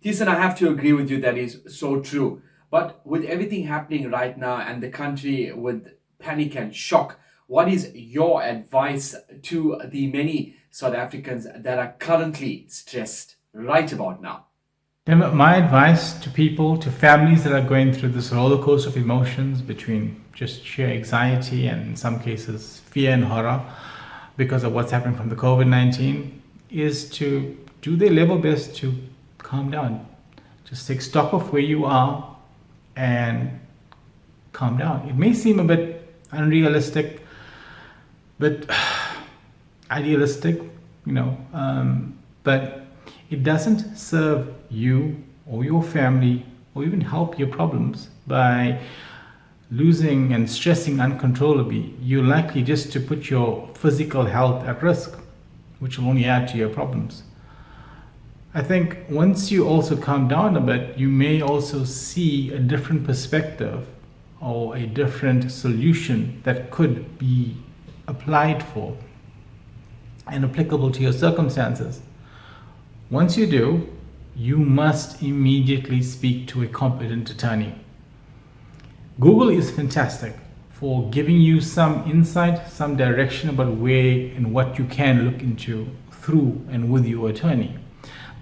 Theasen, I have to agree with you. That is so true. But with everything happening right now and the country with panic and shock, what is your advice to the many South Africans that are currently stressed right about now? My advice to people, to families that are going through this roller coaster of emotions between just sheer anxiety and in some cases fear and horror because of what's happening from the COVID-19, is to do their level best to calm down. Just take stock of where you are and calm down. It may seem a bit unrealistic, but idealistic, but it doesn't serve you or your family or even help your problems by losing and stressing uncontrollably. You're likely just to put your physical health at risk, which will only add to your problems. I think once you also calm down a bit, you may also see a different perspective or a different solution that could be applied for and applicable to your circumstances. Once you do, you must immediately speak to a competent attorney. Google is fantastic for giving you some insight, some direction about where and what you can look into through and with your attorney.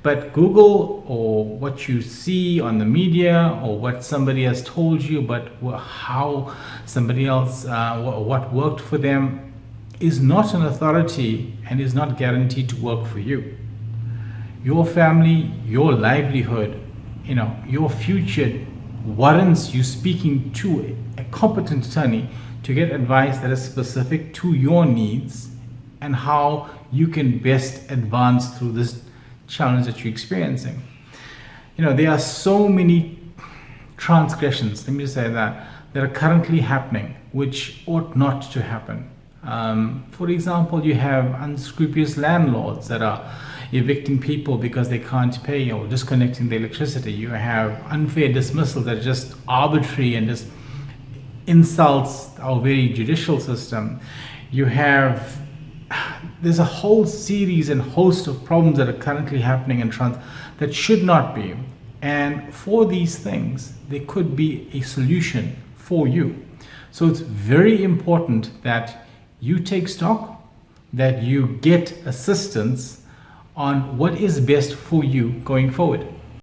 But Google or what you see on the media or what somebody has told you about how somebody else, what worked for them, is not an authority and is not guaranteed to work for you. Your family, your livelihood, your future warrants you speaking to a competent attorney to get advice that is specific to your needs and how you can best advance through this challenge that you're experiencing. There are so many transgressions, let me just say that are currently happening which ought not to happen. For example, you have unscrupulous landlords that are evicting people because they can't pay or disconnecting the electricity. You have unfair dismissals that are just arbitrary and just insults our very judicial system. There's a whole series and host of problems that are currently happening in that should not be. And for these things, there could be a solution for you. So it's very important that you take stock, that you get assistance on what is best for you going forward.